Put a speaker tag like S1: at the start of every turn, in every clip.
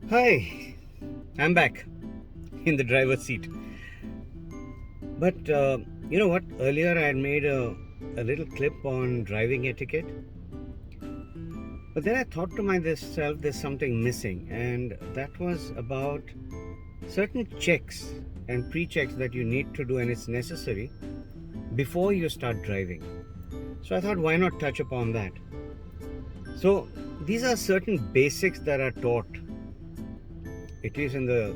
S1: Hi, I'm back in the driver's seat. But you know what? Earlier I had made a little clip on driving etiquette. But then I thought to myself, there's something missing. And that was about certain checks and pre checks that you need to do, and it's necessary before you start driving. So I thought, why not touch upon that? So these are certain basics that are taught, at least in the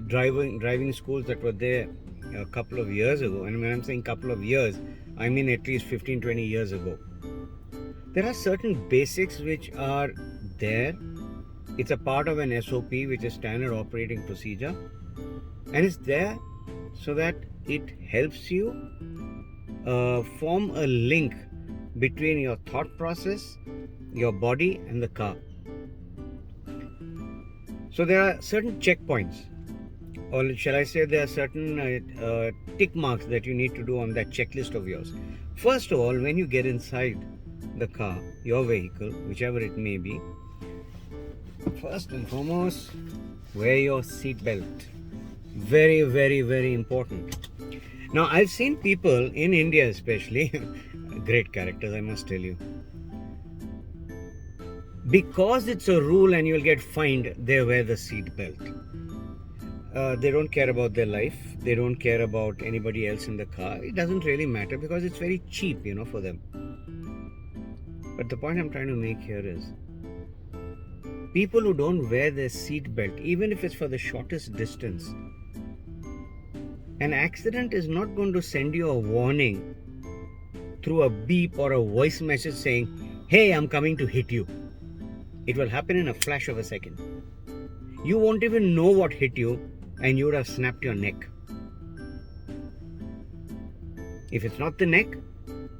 S1: driving schools that were there a couple of years ago. And when I'm saying couple of years, I mean at least 15-20 years ago. There are certain basics which are there. It's a part of an SOP, which is standard operating procedure, and it's there so that it helps you form a link between your thought process, your body, and the car. So there are certain checkpoints, or shall I say, there are certain tick marks that you need to do on that checklist of yours. First of all, when you get inside the car, your vehicle, whichever it may be, first and foremost, wear your seatbelt. Very, very, very important. Now, I've seen people in India especially, great characters, I must tell you. Because it's a rule and you'll get fined, they wear the seatbelt. They don't care about their life. They don't care about anybody else in the car. It doesn't really matter because it's very cheap, for them. But the point I'm trying to make here is, people who don't wear their seat belt, even if it's for the shortest distance, an accident is not going to send you a warning through a beep or a voice message saying, "Hey, I'm coming to hit you." It will happen in a flash of a second. You won't even know what hit you, and you would have snapped your neck. If it's not the neck,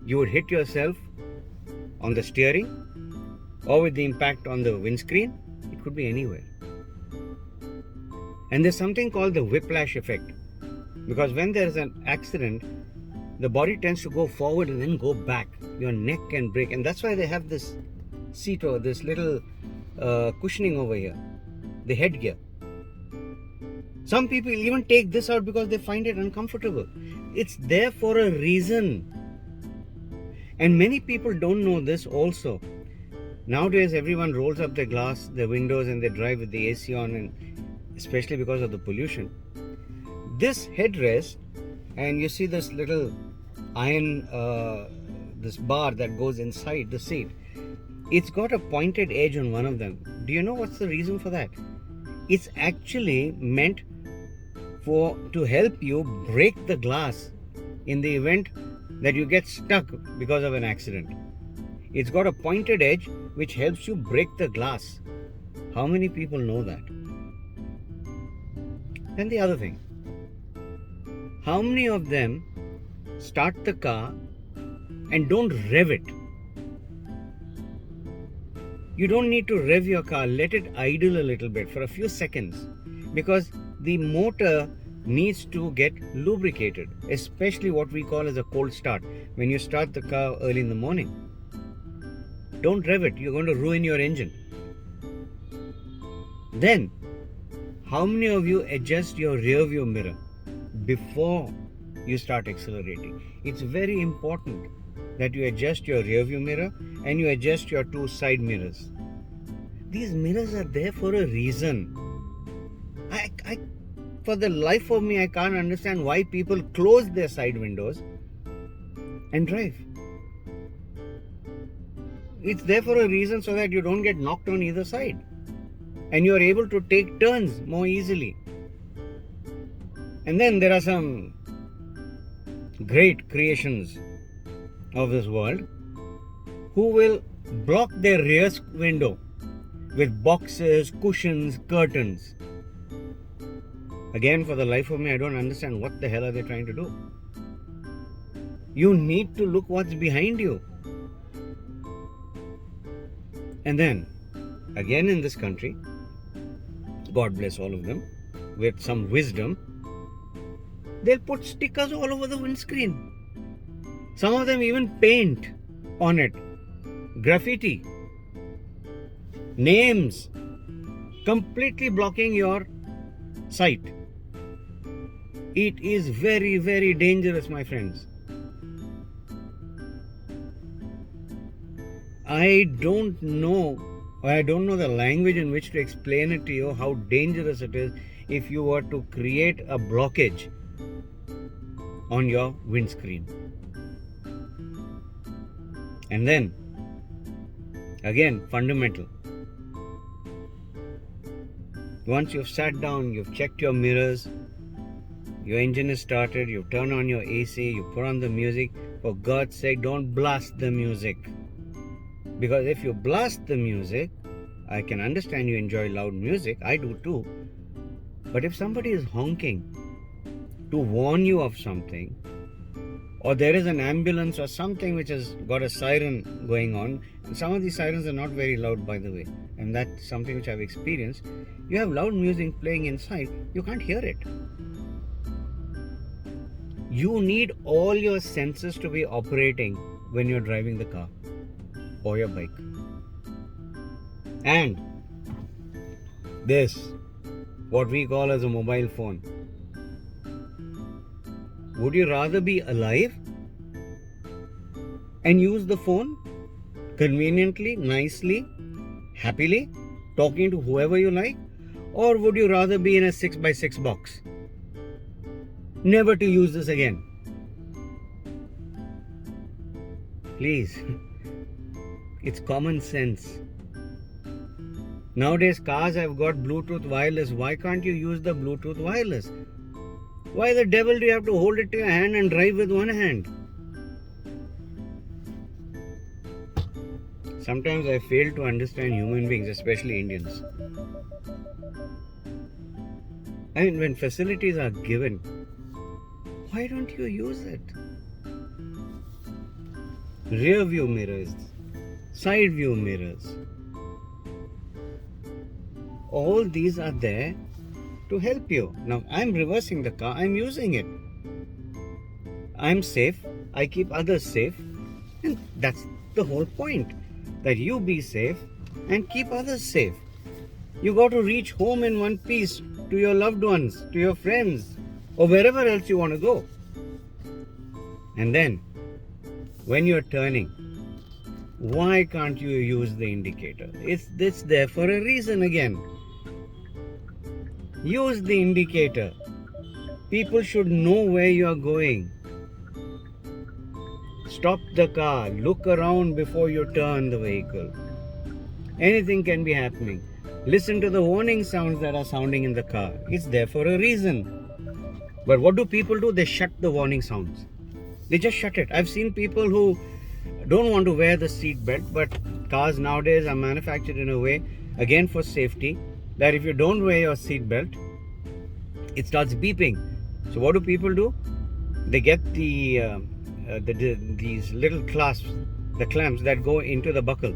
S1: you would hit yourself on the steering or with the impact on the windscreen. It could be anywhere. And there's something called the whiplash effect, because when there's an accident, the body tends to go forward and then go back. Your neck can break, and that's why they have this seat or this little cushioning over here, the headgear. Some people even take this out because they find it uncomfortable. It's there for a reason. And many people don't know this also. Nowadays, everyone rolls up their glass, their windows, and they drive with the AC on, and especially because of the pollution. This headrest, and you see this little iron, this bar that goes inside the seat, it's got a pointed edge on one of them. Do you know what's the reason for that? It's actually meant to help you break the glass in the event that you get stuck because of an accident. It's got a pointed edge which helps you break the glass. How many people know that? And the other thing, how many of them start the car and don't rev it? You don't need to rev your car. Let it idle a little bit for a few seconds, because the motor needs to get lubricated, especially what we call as a cold start, when you start the car early in the morning. Don't rev it. You're going to ruin your engine. Then, how many of you adjust your rear view mirror before you start accelerating? It's very important that you adjust your rear view mirror and you adjust your two side mirrors. These mirrors are there for a reason. For the life of me, I can't understand why people close their side windows and drive. It's there for a reason, so that you don't get knocked on either side and you are able to take turns more easily. And then there are some great creations of this world who will block their rear window with boxes, cushions, curtains. Again, for the life of me, I don't understand what the hell are they trying to do. You need to look what's behind you. And then, again in this country, God bless all of them, with some wisdom, they'll put stickers all over the windscreen. Some of them even paint on it, graffiti, names. completely blocking your sight. It is very, very dangerous, my friends. I don't know the language in which to explain it to you how dangerous it is if you were to create a blockage on your windscreen. And then, again, fundamental. Once you've sat down, you've checked your mirrors, your engine is started, you turn on your AC, you put on the music, for God's sake, don't blast the music. Because if you blast the music, I can understand you enjoy loud music, I do too. But if somebody is honking to warn you of something, or there is an ambulance or something which has got a siren going on, and some of these sirens are not very loud, by the way, and that's something which I've experienced. You have loud music playing inside, you can't hear it. You need all your senses to be operating when you're driving the car or your bike. And this, what we call as a mobile phone. Would you rather be alive and use the phone conveniently, nicely, happily, talking to whoever you like? Or would you rather be in a 6x6 box? Never to use this again. Please, it's common sense. Nowadays cars have got Bluetooth wireless. Why can't you use the Bluetooth wireless? Why the devil do you have to hold it to your hand and drive with one hand? Sometimes I fail to understand human beings, especially Indians. I mean, when facilities are given, why don't you use it? Rear view mirrors, side view mirrors. All these are there to help you. Now, I'm reversing the car, I'm using it. I'm safe, I keep others safe. And that's the whole point. That you be safe and keep others safe. You got to reach home in one piece to your loved ones, to your friends, or wherever else you want to go. And then, when you're turning, why can't you use the indicator? It's there for a reason again. Use the indicator. People should know where you are going. Stop the car. Look around before you turn the vehicle. Anything can be happening. Listen to the warning sounds that are sounding in the car. It's there for a reason. But what do people do? They shut the warning sounds. They just shut it. I've seen people who don't want to wear the seat belt, but cars nowadays are manufactured in a way, again for safety, that if you don't wear your seat belt, it starts beeping. So what do people do? They get these little clasps, the clamps that go into the buckle.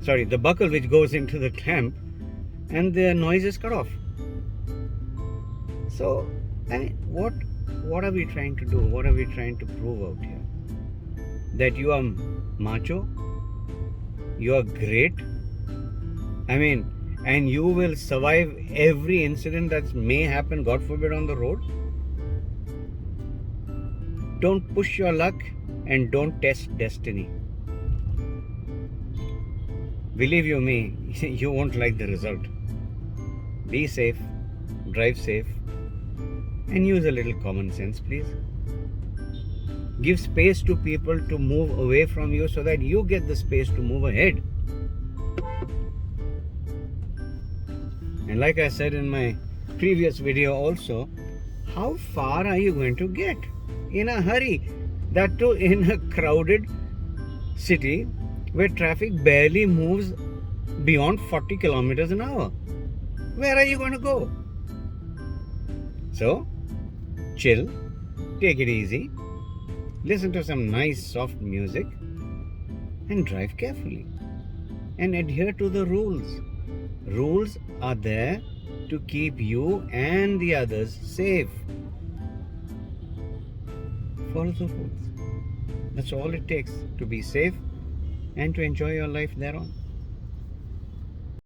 S1: Sorry, the buckle which goes into the clamp, and the noise is cut off. So, I mean, what are we trying to do? What are we trying to prove out here? That you are macho? You are great? I mean, and you will survive every incident that may happen, God forbid, on the road? Don't push your luck and don't test destiny. Believe you me, you won't like the result. Be safe, drive safe, and use a little common sense, please. Give space to people to move away from you so that you get the space to move ahead. And like I said in my previous video also, how far are you going to get in a hurry? That too in a crowded city where traffic barely moves beyond 40 kilometers an hour. Where are you going to go? So, chill, take it easy, listen to some nice soft music, and drive carefully. And adhere to the rules. Rules are there to keep you and the others safe. Follow the rules. That's all it takes to be safe and to enjoy your life thereon.